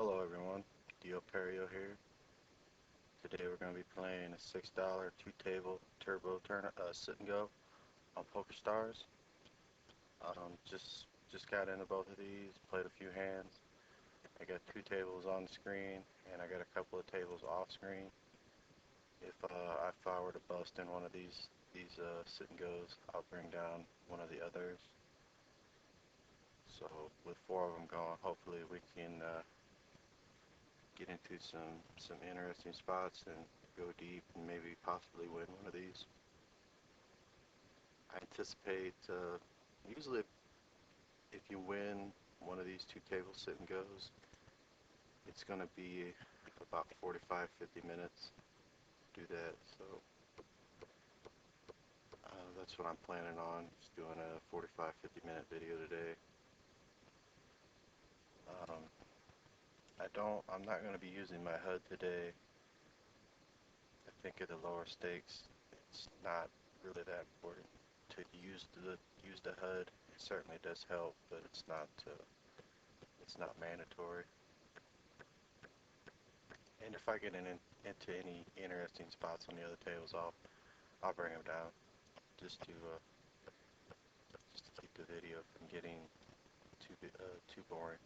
Hello everyone, dlperrio here. Today we're going to be playing a $6 two-table turbo sit and go on Pokerstars. Just got into both of these, played a few hands. I got two tables on the screen and I got a couple of tables off screen. If I were to bust in one of these sit and goes, I'll bring down one of the others. So with four of them going, hopefully we can get into some interesting spots and go deep and maybe possibly win one of these. I anticipate usually if you win one of these two table sit and goes, it's going to be about 45-50 minutes to do that. So that's what I'm planning on, just doing a 45-50 minute video today. I'm not going to be using my HUD today. I think at the lower stakes, it's not really that important to use the HUD. It certainly does help, but it's not mandatory. And if I get into any interesting spots on the other tables, I'll bring them down just to keep the video from getting too boring.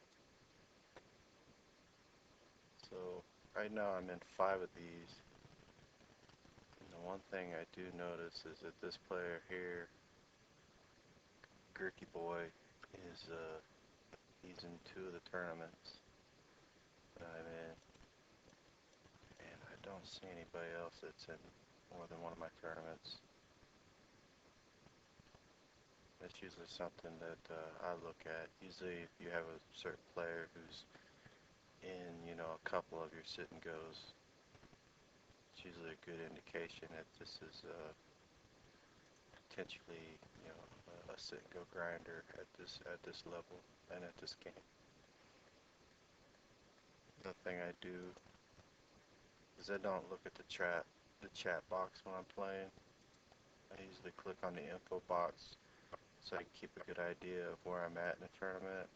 So right now I'm in 5 of these, and the one thing I do notice is that this player here, Gurky Boy, is he's in 2 of the tournaments that I'm in, and I don't see anybody else that's in more than one of my tournaments. That's usually something that I look at. Usually if you have a certain player who's in, a couple of your sit and goes, it's usually a good indication that this is potentially, a sit and go grinder at this level and at this game. The thing I do is I don't look at the chat box when I'm playing. I usually click on the info box so I can keep a good idea of where I'm at in the tournament.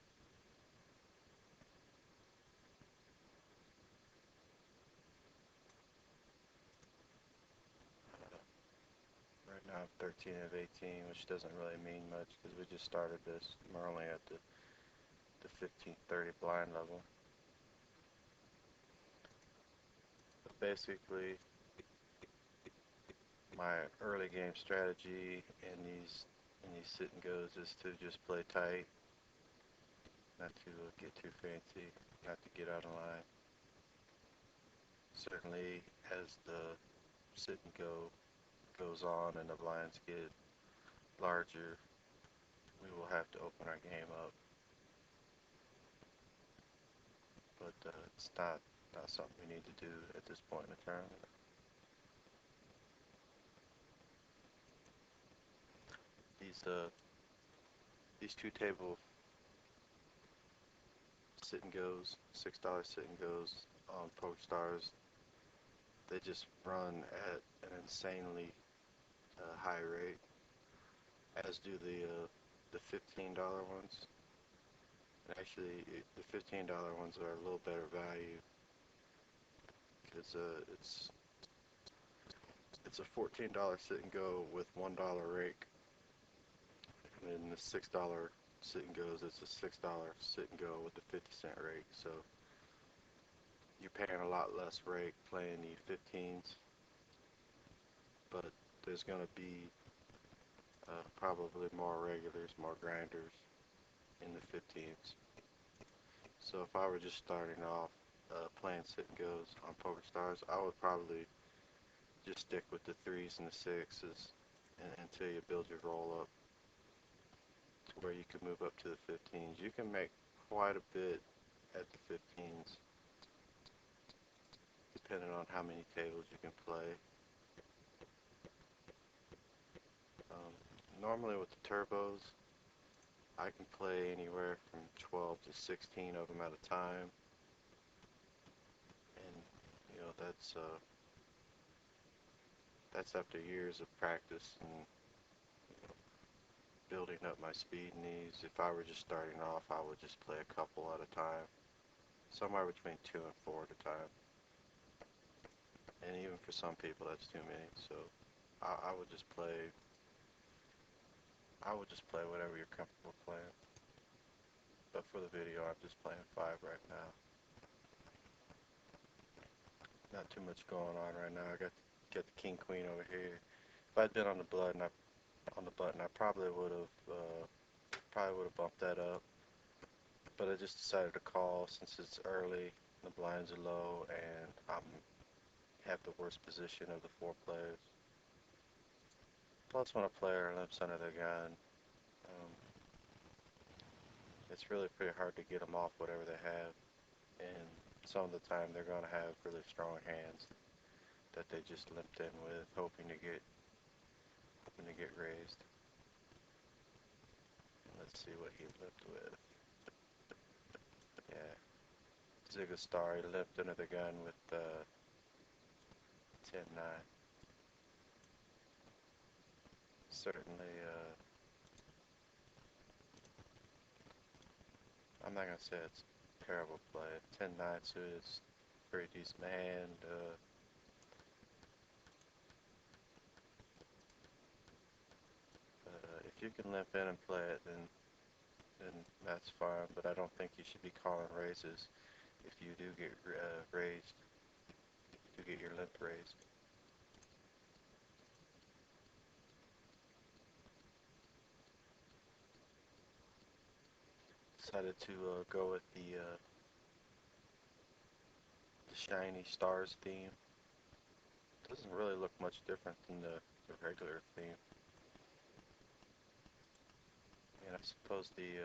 Right now I'm 13 of 18, which doesn't really mean much because we just started this. We're only at the 15-30 blind level. But basically, my early game strategy in these sit and goes is to just play tight, not to get too fancy, not to get out of line. Certainly, as the sit and go goes on and the blinds get larger, we will have to open our game up. But it's not something we need to do at this point in the tournament. These two table sit and goes, $6 sit and goes on Pokerstars, they just run at an insanely high rate, as do the $15 ones. And actually, the $15 ones are a little better value because it's a $14 sit and go with $1 rake, and then the $6 sit and goes, it's a $6 sit and go with the 50-cent rake. So you're paying a lot less rake playing the 15s, but there's going to be probably more regulars, more grinders in the 15s. So if I were just starting off playing sit and goes on Pokerstars, I would probably just stick with the 3s and the 6s until you build your roll up to where you can move up to the 15s. You can make quite a bit at the 15s depending on how many tables you can play. Normally with the turbos, I can play anywhere from 12 to 16 of them at a time, and that's after years of practice and building up my speed in these. If I were just starting off, I would just play a couple at a time, somewhere between 2 and 4 at a time. And even for some people, that's too many. So I would just play. I would just play whatever you're comfortable playing. But for the video, I'm just playing 5 right now. Not too much going on right now. I got the king queen over here. If I'd been on the button, I probably would have bumped that up. But I just decided to call since it's early, the blinds are low, and I have the worst position of the 4 players. Plus, when a player limps under the gun, it's really pretty hard to get them off whatever they have. And some of the time, they're going to have really strong hands that they just limped in with, hoping to get raised. Let's see what he limped with. Yeah, zigostar. He limped under the gun with 10-9. Certainly, I'm not gonna say it's a terrible play. 10-9 suited is a pretty decent hand. If you can limp in and play it, then that's fine. But I don't think you should be calling raises if you do get raised. You get your limp raised. Decided to go with the shiny stars theme. Doesn't really look much different than the regular theme. And I suppose the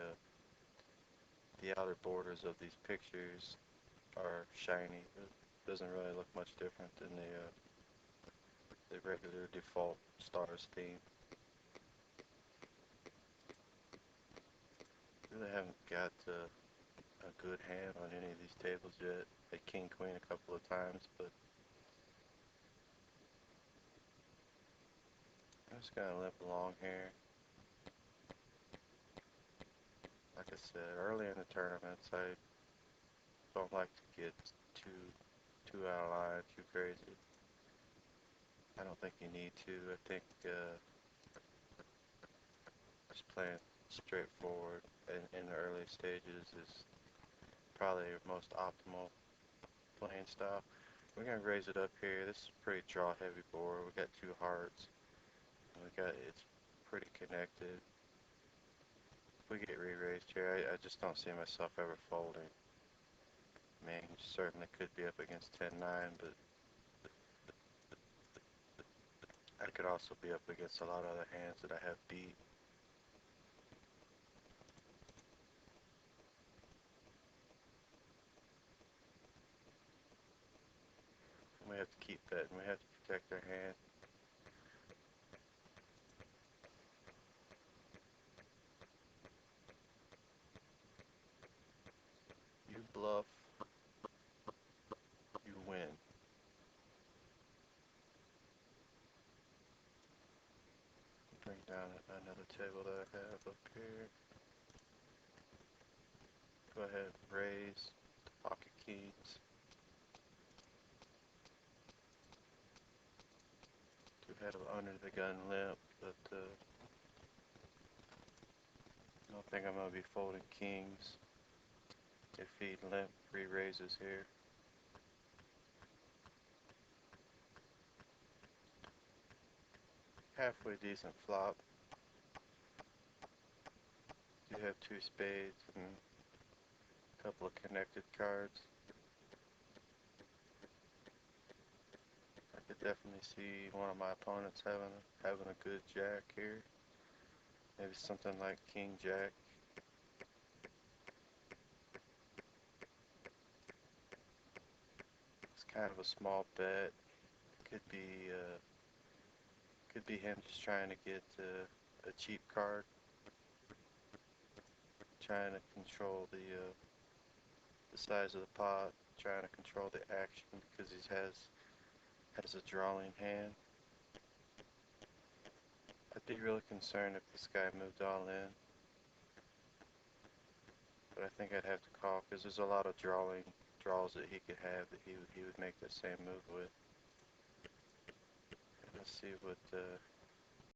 outer borders of these pictures are shiny. It doesn't really look much different than the regular default stars theme. Really haven't got a good hand on any of these tables yet. I king queen a couple of times, but I'm just gonna limp along here. Like I said, early in the tournaments, I don't like to get too out of line, too crazy. I don't think you need to. I think just playing straightforward in the early stages is probably your most optimal playing style. We're gonna raise it up here. This is a pretty draw heavy board. We got 2 hearts. It's pretty connected. If we get re-raised here, I just don't see myself ever folding. I mean, certainly could be up against 10-9, but I could also be up against a lot of other hands that I have beat. And we have to keep that, and we have to protect our hand. You bluff, you win. Bring down another table that I have up here. Go ahead and raise the pocket kings. Too bad under the gun limp, but I don't think I'm going to be folding kings if he limp re-raises here. Halfway decent flop. You have 2 spades and a couple of connected cards. I could definitely see one of my opponents having a good jack here. Maybe something like king jack. It's kind of a small bet. Could be him just trying to get a cheap card, trying to control the size of the pot, trying to control the action because he has a drawing hand. I'd be really concerned if this guy moved all in, but I think I'd have to call because there's a lot of drawing draws that he could have that he would make that same move with. Let's see what